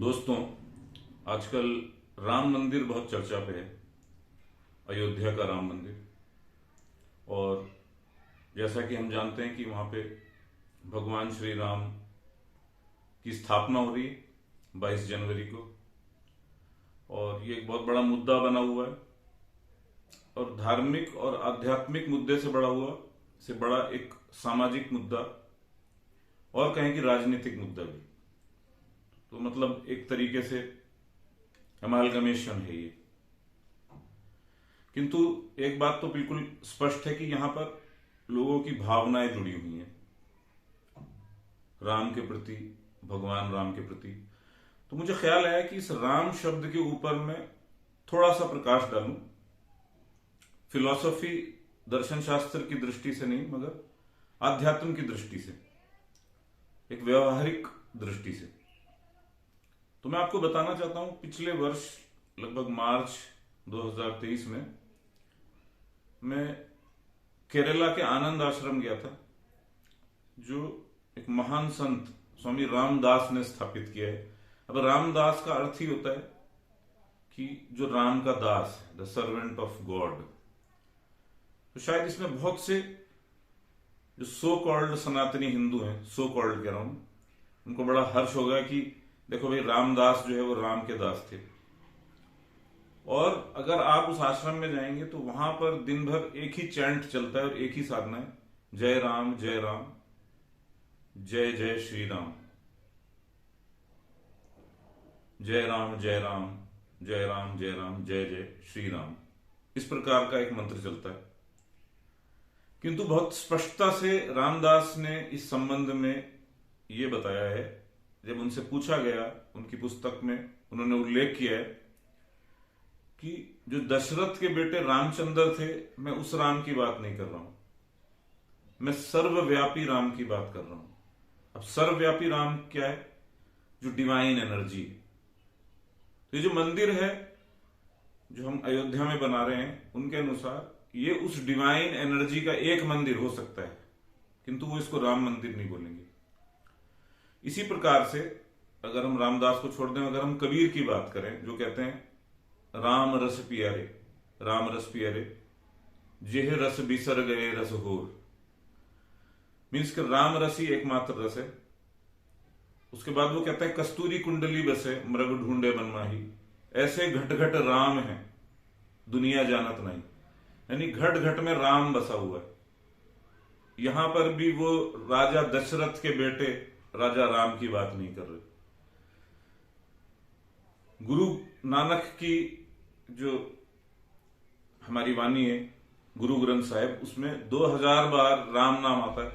दोस्तों, आजकल राम मंदिर बहुत चर्चा पे है। अयोध्या का राम मंदिर। और जैसा कि हम जानते हैं कि वहां पे भगवान श्री राम की स्थापना हो रही है 22 जनवरी को। और ये एक बहुत बड़ा मुद्दा बना हुआ है और धार्मिक और आध्यात्मिक मुद्दे से बड़ा एक सामाजिक मुद्दा और कहें कि राजनीतिक मुद्दा भी। तो मतलब एक तरीके से अमालगमेशन है ये। किंतु एक बात तो बिल्कुल स्पष्ट है कि यहां पर लोगों की भावनाएं जुड़ी हुई हैं राम के प्रति, भगवान राम के प्रति। तो मुझे ख्याल आया कि इस राम शब्द के ऊपर मैं थोड़ा सा प्रकाश डालूं, फिलॉसफी दर्शन शास्त्र की दृष्टि से नहीं मगर आध्यात्म की दृष्टि से, एक व्यवहारिक दृष्टि से। तो मैं आपको बताना चाहता हूं, पिछले वर्ष लगभग मार्च 2023 में मैं केरला के आनंद आश्रम गया था, जो एक महान संत स्वामी रामदास ने स्थापित किया है। अब रामदास का अर्थ ही होता है कि जो राम का दास है, द सर्वेंट ऑफ गॉड। तो शायद इसमें बहुत से जो सो कॉल्ड सनातनी हिंदू हैं, सो कॉल्ड कह रहा हूं, उनको बड़ा हर्ष होगा कि देखो भाई, रामदास जो है वो राम के दास थे। और अगर आप उस आश्रम में जाएंगे तो वहां पर दिन भर एक ही चैंट चलता है और एक ही साधना है, जय राम जय राम, जय जय श्री राम, जय राम जय राम, जय राम जय राम, जय जय श्री राम। इस प्रकार का एक मंत्र चलता है। किंतु बहुत स्पष्टता से रामदास ने इस संबंध में यह बताया है, जब उनसे पूछा गया, उनकी पुस्तक में उन्होंने उल्लेख किया है कि जो दशरथ के बेटे रामचंद्र थे, मैं उस राम की बात नहीं कर रहा हूं, मैं सर्वव्यापी राम की बात कर रहा हूं। अब सर्वव्यापी राम क्या है? जो डिवाइन एनर्जी है। तो ये जो मंदिर है जो हम अयोध्या में बना रहे हैं, उनके अनुसार ये उस डिवाइन एनर्जी का एक मंदिर हो सकता है, किंतु वो इसको राम मंदिर नहीं बोलेंगे। इसी प्रकार से अगर हम रामदास को छोड़ दें, अगर हम कबीर की बात करें, जो कहते हैं राम रस पियारे, राम रस पियारे, जेह रस बिसर गए रस होर। मीन्स कि राम रस ही एकमात्र रस है। उसके बाद वो कहते हैं कस्तूरी कुंडली बसे मृग ढूंढे बनमाही, ऐसे घट घट राम है दुनिया जानत नहीं। यानी घट घट में राम बसा हुआ है। यहां पर भी वो राजा दशरथ के बेटे राजा राम की बात नहीं कर रहे। गुरु नानक की जो हमारी वाणी है, गुरु ग्रंथ साहिब, उसमें 2000 बार राम नाम आता है,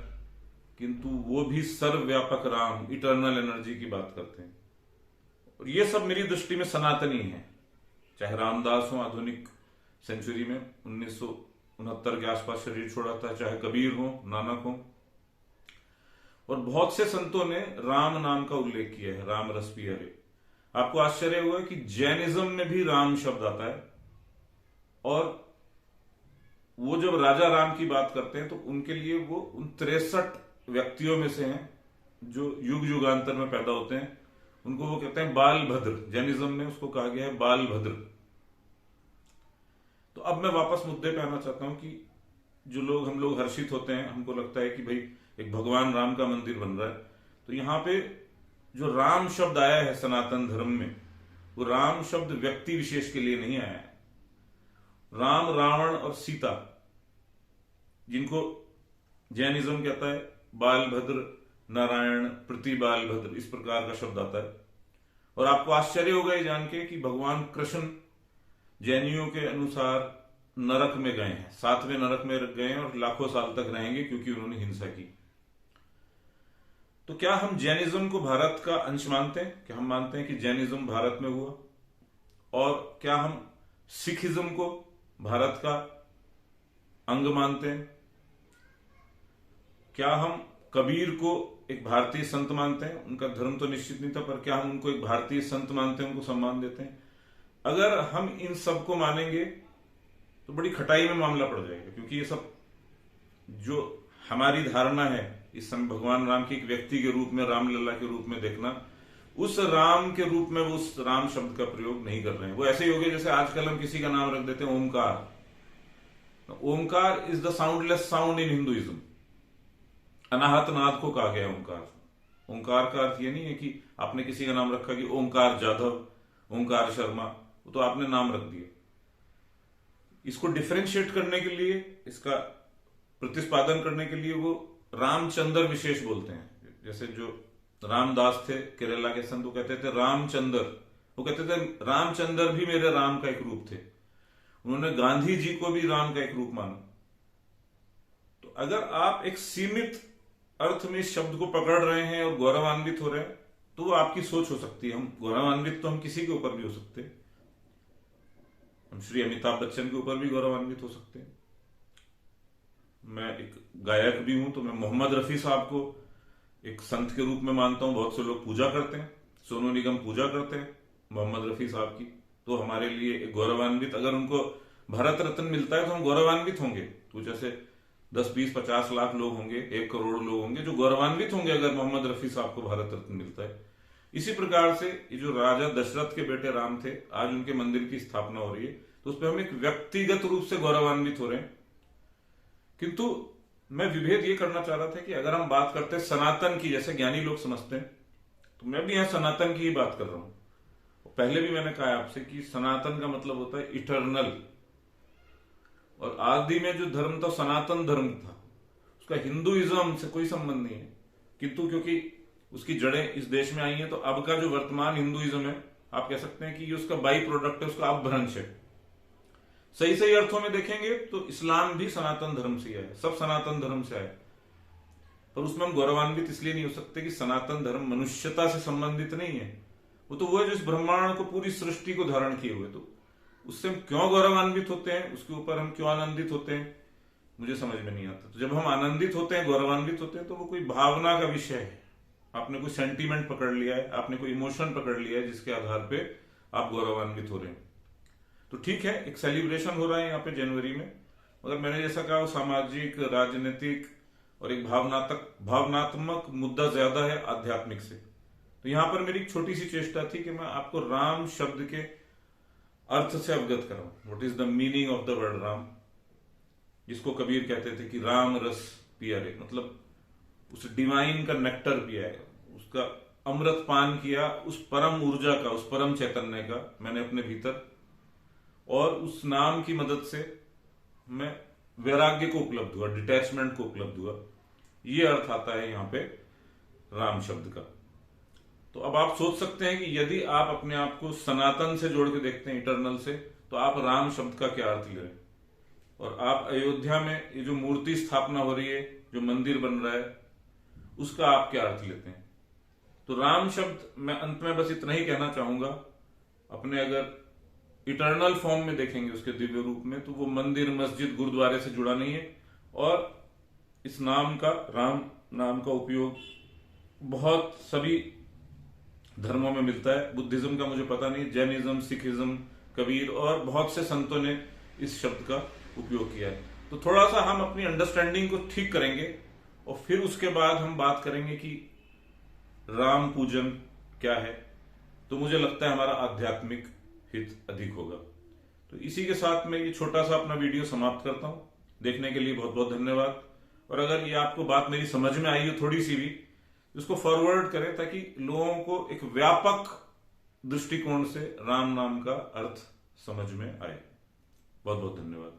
किंतु वो भी सर्वव्यापक राम, इटर्नल एनर्जी की बात करते हैं। और ये सब मेरी दृष्टि में सनातनी है। चाहे रामदास हो आधुनिक सेंचुरी में 1969 के आसपास शरीर छोड़ा था, चाहे कबीर हो, नानक हो, और बहुत से संतों ने राम नाम का उल्लेख किया है, राम रस पियारे। आपको आश्चर्य हुआ कि जैनिज्म में भी राम शब्द आता है। और वो जब राजा राम की बात करते हैं तो उनके लिए वो उन 63 व्यक्तियों में से हैं जो युग युगांतर में पैदा होते हैं, उनको वो कहते हैं बाल भद्र। जैनिज्म में उसको कहा गया है बाल भद्र। तो अब मैं वापस मुद्दे पे आना चाहता हूं कि जो लोग, हम लोग हर्षित होते हैं, हमको लगता है कि भाई एक भगवान राम का मंदिर बन रहा है। तो यहां पे जो राम शब्द आया है सनातन धर्म में, वो राम शब्द व्यक्ति विशेष के लिए नहीं आया है। राम, रावण और सीता, जिनको जैनिज्म कहता है बालभद्र, नारायण, प्रति बालभद्र, इस प्रकार का शब्द आता है। और आपको आश्चर्य होगा ये जान के कि भगवान कृष्ण जैनियों के अनुसार नरक में गए हैं, 7वें नरक में गए हैं और लाखों साल तक रहेंगे क्योंकि उन्होंने हिंसा की। तो क्या हम जैनिज्म को भारत का अंश मानते हैं? क्या हम मानते हैं कि जैनिज्म भारत में हुआ? और क्या हम सिखिज्म को भारत का अंग मानते हैं? क्या हम कबीर को एक भारतीय संत मानते हैं? उनका धर्म तो निश्चित नहीं था, पर क्या हम उनको एक भारतीय संत मानते हैं, उनको सम्मान देते हैं? अगर हम इन सब को मानेंगे तो बड़ी खटाई में मामला पड़ जाएगा, क्योंकि ये सब जो हमारी धारणा है इस समय भगवान राम की एक व्यक्ति के रूप में, रामलला के रूप में देखना, उस राम के रूप में वो उस राम शब्द का प्रयोग नहीं कर रहे हैं। वो ऐसे ही हो गया जैसे आजकल हम किसी का नाम रख देते हैं Omkar. Omkar is the soundless sound in Hinduism. अनाहत नाद को कहा गया ओंकार। ओंकार का अर्थ ये नहीं है कि आपने किसी का नाम रखा कि ओंकार जाधव, ओंकार शर्मा, वो तो आपने नाम रख दिया। इसको डिफरेंशिएट करने के लिए, इसका प्रतिस्पादन करने के लिए वो रामचंद्र विशेष बोलते हैं। जैसे जो रामदास थे केरला के संत, वो कहते थे रामचंद्र, वो कहते थे रामचंद्र भी मेरे राम का एक रूप थे। उन्होंने गांधी जी को भी राम का एक रूप माना। तो अगर आप एक सीमित अर्थ में इस शब्द को पकड़ रहे हैं और गौरवान्वित हो रहे हैं, तो वो आपकी सोच हो सकती है। हम गौरवान्वित तो हम किसी के ऊपर भी हो सकते हैं। हम श्री अमिताभ बच्चन के ऊपर भी गौरवान्वित हो सकते हैं। मैं एक गायक भी हूं, तो मैं मोहम्मद रफी साहब को एक संत के रूप में मानता हूं। बहुत से लोग पूजा करते हैं, सोनू निगम पूजा करते हैं मोहम्मद रफी साहब की। तो हमारे लिए एक गौरवान्वित, अगर उनको भारत रत्न मिलता है तो हम गौरवान्वित होंगे। तो जैसे 10, 20, 50 लाख लोग होंगे, 1 करोड़ लोग होंगे जो गौरवान्वित होंगे अगर मोहम्मद रफी साहब को भारत रत्न मिलता है। इसी प्रकार से ये जो राजा दशरथ के बेटे राम थे, आज उनके मंदिर की स्थापना हो रही है, तो उस पर हम एक व्यक्तिगत रूप से गौरवान्वित हो रहे हैं। किंतु मैं विभेद ये करना चाह रहा था कि अगर हम बात करते हैं सनातन की, जैसे ज्ञानी लोग समझते हैं, तो मैं भी यहां सनातन की ही बात कर रहा हूं। पहले भी मैंने कहा आपसे कि सनातन का मतलब होता है इटर्नल। और आदि में जो धर्म था सनातन धर्म था, उसका हिंदुइज्म से कोई संबंध नहीं है। किंतु क्योंकि उसकी जड़ें इस देश में आई हैं, तो अब का जो वर्तमान हिंदुइज्म है, आप कह सकते हैं कि ये उसका बाई प्रोडक्ट है, उसका अपभ्रंश है। सही सही अर्थों में देखेंगे तो इस्लाम भी सनातन धर्म से आया है, सब सनातन धर्म से आए। पर उसमें हम गौरवान्वित इसलिए नहीं हो सकते कि सनातन धर्म मनुष्यता से संबंधित नहीं है। वो तो वो है जो इस ब्रह्मांड को, पूरी सृष्टि को धारण किए हुए। तो उससे हम क्यों गौरवान्वित होते हैं, उसके ऊपर हम क्यों आनंदित होते हैं, मुझे समझ में नहीं आता। तो जब हम आनंदित होते हैं, गौरवान्वित होते हैं, तो वो कोई भावना का विषय है। आपने कोई सेंटीमेंट पकड़ लिया है, आपने कोई इमोशन पकड़ लिया है, जिसके आधार पे आप गौरवान्वित हो रहे हैं। तो ठीक है, एक सेलिब्रेशन हो रहा है यहाँ पे जनवरी में, मगर मैंने जैसा कहा वो सामाजिक, राजनीतिक और एक भावनात्मक मुद्दा ज्यादा है आध्यात्मिक से। तो यहां पर मेरी एक छोटी सी चेष्टा थी कि मैं आपको राम शब्द के अर्थ से अवगत कराऊं। What is the meaning of the word Ram, जिसको कबीर कहते थे कि राम रस पिया रे, मतलब उस डिवाइन का नेक्टर पिया है, उसका अमृत पान किया, उस परम ऊर्जा का, उस परम चैतन्य का मैंने अपने भीतर, और उस नाम की मदद से मैं वैराग्य को उपलब्ध हुआ, डिटैचमेंट को उपलब्ध हुआ। ये अर्थ आता है यहाँ पे राम शब्द का। तो अब आप सोच सकते हैं कि यदि आप अपने आप को सनातन से जोड़ के देखते हैं, इटर्नल से, तो आप राम शब्द का क्या अर्थ ले रहे हैं। और आप अयोध्या में ये जो मूर्ति स्थापना हो रही है, जो मंदिर बन रहा है, उसका आप क्या अर्थ लेते हैं। तो राम शब्द, मैं अंत में बस इतना ही कहना चाहूंगा, अपने अगर इटर्नल फॉर्म में देखेंगे उसके दिव्य रूप में, तो वो मंदिर, मस्जिद, गुरुद्वारे से जुड़ा नहीं है। और इस नाम का, राम नाम का उपयोग बहुत सभी धर्मों में मिलता है। बुद्धिज्म का मुझे पता नहीं, जैनिज्म, सिखिज्म, कबीर और बहुत से संतों ने इस शब्द का उपयोग किया है। तो थोड़ा सा हम अपनी अंडरस्टैंडिंग को ठीक करेंगे और फिर उसके बाद हम बात करेंगे कि राम पूजन क्या है। तो मुझे लगता है हमारा आध्यात्मिक हित अधिक होगा। तो इसी के साथ मैं ये छोटा सा अपना वीडियो समाप्त करता हूं। देखने के लिए बहुत बहुत धन्यवाद। और अगर ये आपको बात मेरी समझ में आई हो थोड़ी सी भी, इसको फॉरवर्ड करें ताकि लोगों को एक व्यापक दृष्टिकोण से राम नाम का अर्थ समझ में आए। बहुत बहुत धन्यवाद।